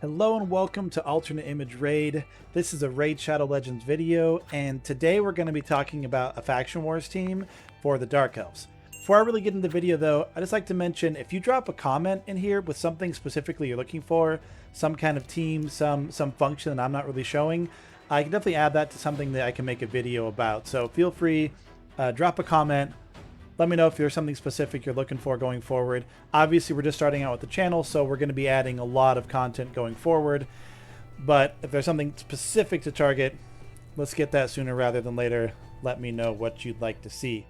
Hello and welcome to Alternate Image Raid. This is a Raid Shadow Legends video, and today we're going to be talking about a Faction Wars team for the Dark Elves. Before I really get into the video though, I'd just like to mention if you drop a comment in here with something specifically you're looking for, some kind of team, some function that I'm not really showing, I can definitely add that to something that I can make a video about. So feel free, drop a comment. Let me know if there's something specific you're looking for going forward. Obviously, we're just starting out with the channel, so we're going to be adding a lot of content going forward. But if there's something specific to target, let's get that sooner rather than later. Let me know what you'd like to see.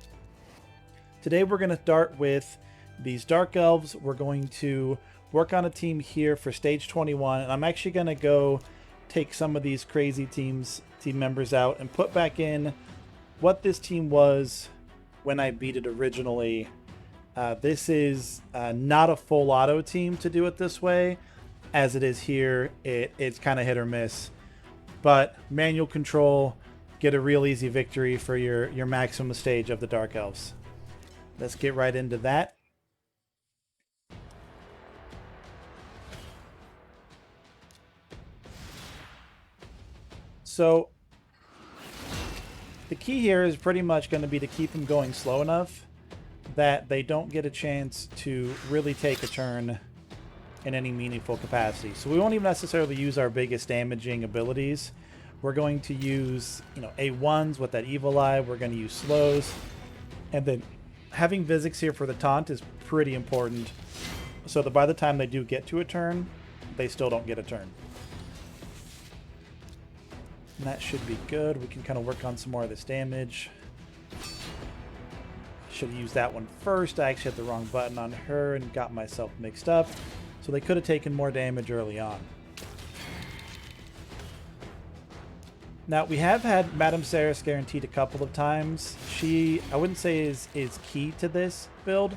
Today, we're going to start with these Dark Elves. We're going to work on a team here for Stage 21. And I'm actually going to go take some of these crazy team members out and put back in what this team was when I beat it originally. This is not a full auto team to do it this way. As it is here, it's kind of hit or miss. But manual control, get a real easy victory for your maximum stage of the Dark Elves. Let's get right into that. So the key here is pretty much going to be to keep them going slow enough that they don't get a chance to really take a turn in any meaningful capacity. So we won't even necessarily use our biggest damaging abilities. We're going to use, A1s with that Evil Eye. We're going to use slows. And then having Visix here for the taunt is pretty important, so that by the time they do get to a turn, they still don't get a turn. And that should be good. We can kind of work on some more of this damage. Should have used that one first. I actually had the wrong button on her and got myself mixed up. So they could have taken more damage early on. Now, we have had Madame Serris guaranteed a couple of times. She, I wouldn't say is key to this build,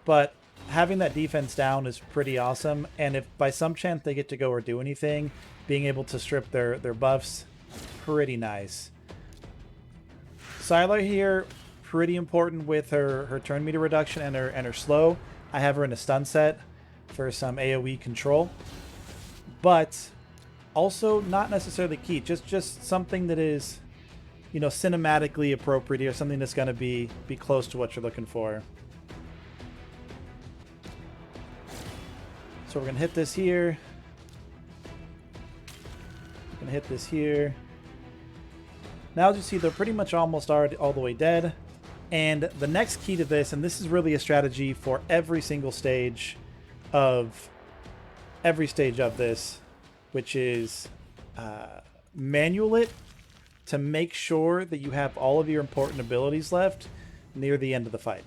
but having that defense down is pretty awesome. And if by some chance they get to go or do anything, being able to strip their buffs, pretty nice. Psylar here, pretty important with her turn meter reduction and her slow. I have her in a stun set for some AoE control, but also not necessarily key. Just something that is, cinematically appropriate here, something that's going to be close to what you're looking for. So we're going to hit this here. Hit this here. Now, as you see, they're pretty much almost already all the way dead. And the next key to this, and this is really a strategy for every single stage of this, which is manual it to make sure that you have all of your important abilities left near the end of the fight.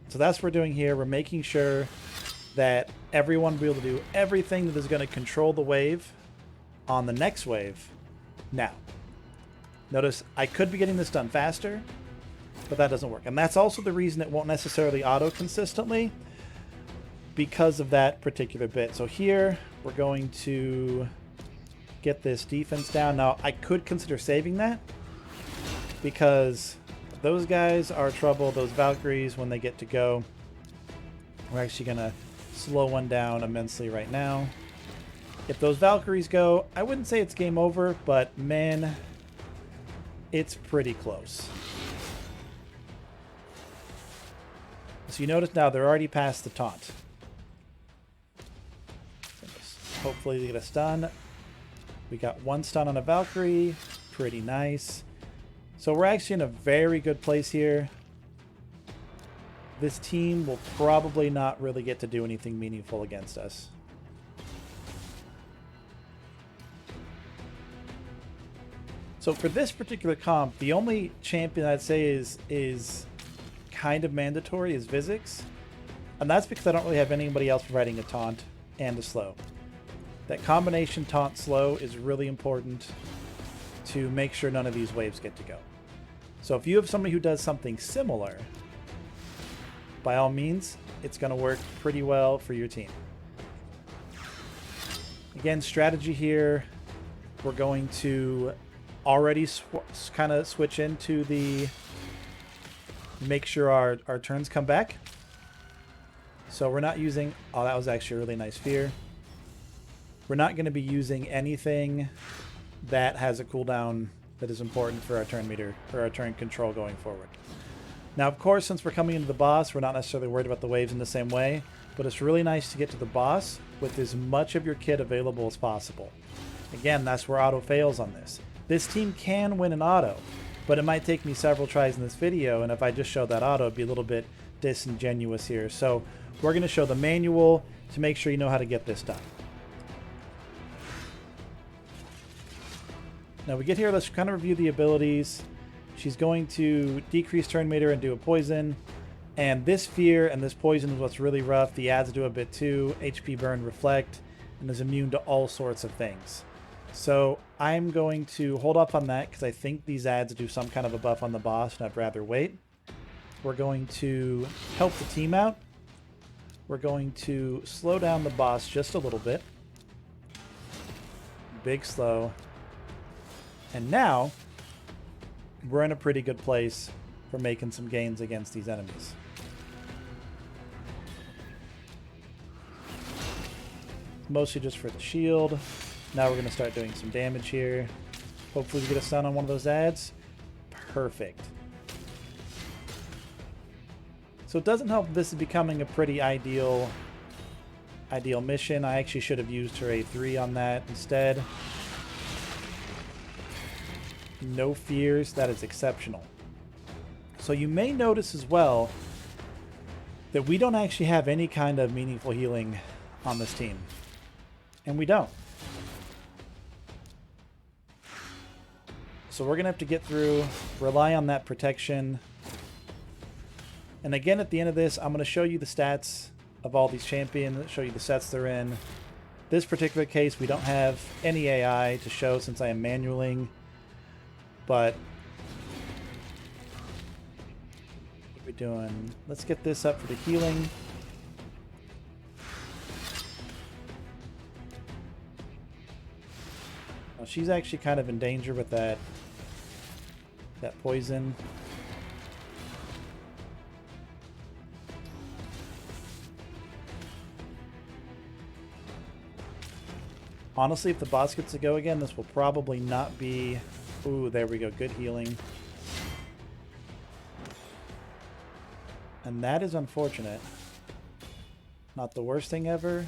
So that's what we're doing here. We're making sure that everyone will be able to do everything that is going to control the wave on the next wave. Now, notice I could be getting this done faster, but that doesn't work. And that's also the reason it won't necessarily auto consistently, because of that particular bit. So here, we're going to get this defense down. Now, I could consider saving that, because those guys are trouble. Those Valkyries, when they get to go, we're actually going to slow one down immensely right now. If those Valkyries go, I wouldn't say it's game over, but man, it's pretty close. So you notice now they're already past the taunt. Hopefully they get a stun. We got one stun on a Valkyrie. Pretty nice. So we're actually in a very good place here. This team will probably not really get to do anything meaningful against us. So for this particular comp, the only champion I'd say is kind of mandatory is Visix. And that's because I don't really have anybody else providing a taunt and a slow. That combination taunt slow is really important to make sure none of these waves get to go. So if you have somebody who does something similar, by all means, it's going to work pretty well for your team. Again, strategy here, we're going to already kind of switch into the make sure our turns come back. So we're not using, oh, that was actually a really nice fear. we're not going to be using anything that has a cooldown that is important for our turn meter or our turn control going forward. Now, of course, since we're coming into the boss, we're not necessarily worried about the waves in the same way, but it's really nice to get to the boss with as much of your kit available as possible. Again, that's where auto fails on this. This team can win an auto, but it might take me several tries in this video, and if I just showed that auto, it'd be a little bit disingenuous here. So we're going to show the manual to make sure you know how to get this done. Now we get here, let's kind of review the abilities. She's going to decrease turn meter and do a poison. And this fear and this poison is what's really rough. The adds do a bit too. HP burn, reflect, and is immune to all sorts of things. So I'm going to hold off on that because I think these adds do some kind of a buff on the boss and I'd rather wait. We're going to help the team out. We're going to slow down the boss just a little bit. Big slow. And now we're in a pretty good place for making some gains against these enemies. Mostly just for the shield. Now we're going to start doing some damage here. Hopefully we get a stun on one of those adds. Perfect. So it doesn't help this is becoming a pretty ideal mission. I actually should have used her A3 on that instead. No fears. That is exceptional. So you may notice as well that we don't actually have any kind of meaningful healing on this team. And we don't. So we're going to have to get through, rely on that protection. And again, at the end of this, I'm going to show you the stats of all these champions, show you the sets they're in. This particular case, we don't have any AI to show since I am manualing. But what are we doing? Let's get this up for the healing. Well, she's actually kind of in danger with that poison. Honestly, if the boss gets to go again, this will probably not be... Ooh, there we go. Good healing. And that is unfortunate. Not the worst thing ever.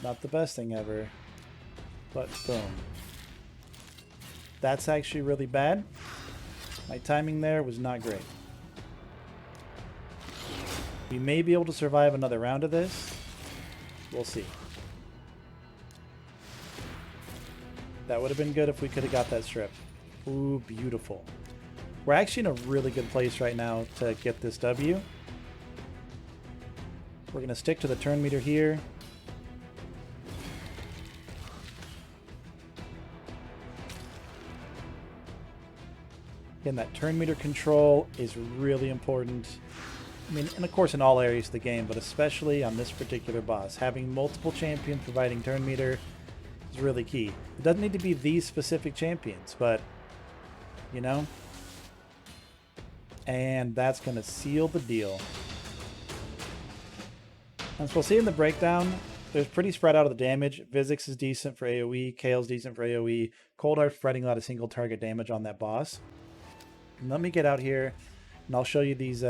Not the best thing ever. But boom. That's actually really bad. My timing there was not great. We may be able to survive another round of this. We'll see. That would have been good if we could have got that strip. Ooh, beautiful. We're actually in a really good place right now to get this W. We're going to stick to the turn meter here. Again, that turn meter control is really important. I mean, and of course in all areas of the game, but especially on this particular boss. Having multiple champions providing turn meter is really key. It doesn't need to be these specific champions, but, you know. And that's going to seal the deal. As we'll see in the breakdown, there's pretty spread out of the damage. Visix is decent for AoE, Kael's decent for AoE, Coldheart providing a lot of single target damage on that boss. And let me get out here, and I'll show you these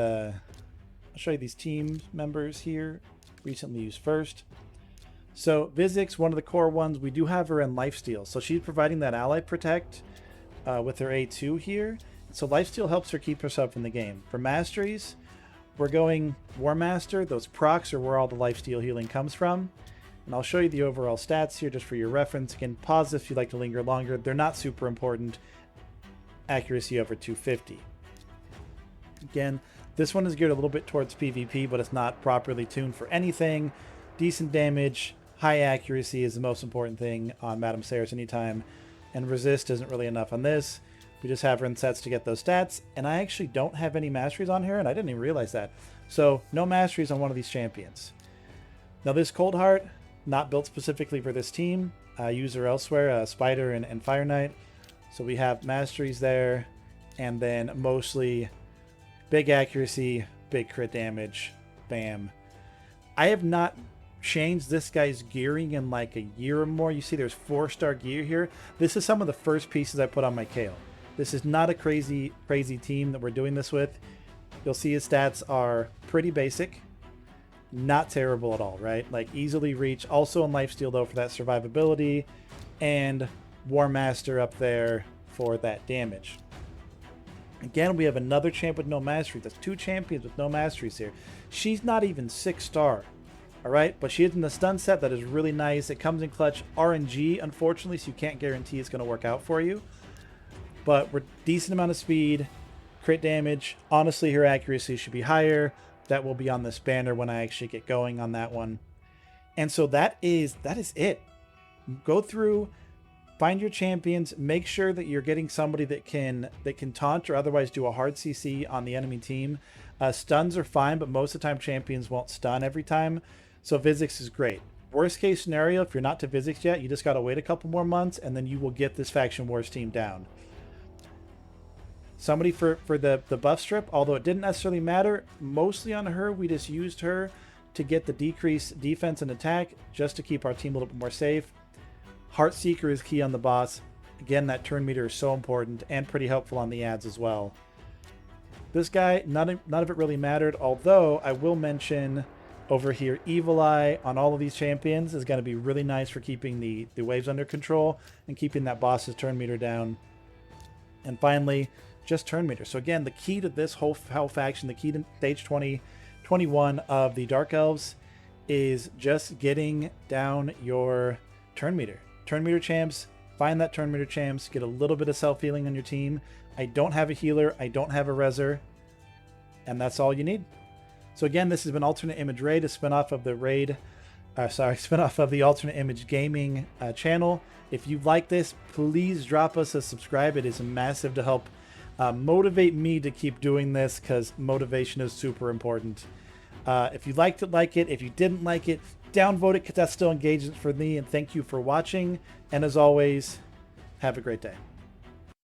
team members here, recently used first. So Visix, one of the core ones, we do have her in lifesteal. So she's providing that ally protect with her A2 here. So lifesteal helps her keep herself in the game. For Masteries, we're going War Master. Those procs are where all the lifesteal healing comes from. And I'll show you the overall stats here just for your reference. Again, pause if you'd like to linger longer. They're not super important. Accuracy over 250. Again, this one is geared a little bit towards PvP, but it's not properly tuned for anything. Decent damage, high accuracy is the most important thing on Madame Serris anytime. And resist isn't really enough on this. We just have her in sets to get those stats. And I actually don't have any masteries on her, and I didn't even realize that. So no masteries on one of these champions. Now this Coldheart, not built specifically for this team. Use her elsewhere, Spider and Fire Knight. So we have masteries there, and then mostly big accuracy, big crit damage, bam. I have not changed this guy's gearing in like a year or more. You see there's 4-star gear here. This is some of the first pieces I put on my Kael. This is not a crazy team that we're doing this with. You'll see his stats are pretty basic. Not terrible at all, right? Like easily reach. Also in lifesteal though for that survivability. And War Master up there for that damage. Again, we have another champ with no masteries. That's 2 champions with no masteries here. She's not even 6-star. All right, but she is in the stun set. That is really nice. It comes in clutch RNG, unfortunately, so you can't guarantee it's going to work out for you. But we're decent amount of speed, crit damage. Honestly, her accuracy should be higher. That will be on this banner when I actually get going on that one. And so that is it. Go through, find your champions, make sure that you're getting somebody that can taunt or otherwise do a hard CC on the enemy team. Stuns are fine, but most of the time champions won't stun every time. So Visix is great. Worst case scenario, if you're not to Visix yet, you just got to wait a couple more months and then you will get this Faction Wars team down. Somebody for the buff strip, although it didn't necessarily matter, mostly on her, we just used her to get the decreased defense and attack just to keep our team a little bit more safe. Heartseeker is key on the boss. Again, that turn meter is so important and pretty helpful on the ads as well. This guy, none of it really mattered, although I will mention over here, Evil Eye on all of these champions is going to be really nice for keeping the waves under control and keeping that boss's turn meter down. And finally, just turn meter. So again, the key to this whole faction, the key to stage 21 of the Dark Elves is just getting down your turn meter. Turn meter champs, find that turn meter champs, get a little bit of self-healing on your team. I don't have a healer, I don't have a reser, and that's all you need. So again, this has been Alternate Image Raid, a spin-off of the spin-off of the Alternate Image Gaming channel. If you like this, please drop us a subscribe. It is massive to help motivate me to keep doing this because motivation is super important. If you liked it, like it. If you didn't like it, downvote it because that's still engagement for me. And thank you for watching. And as always, have a great day.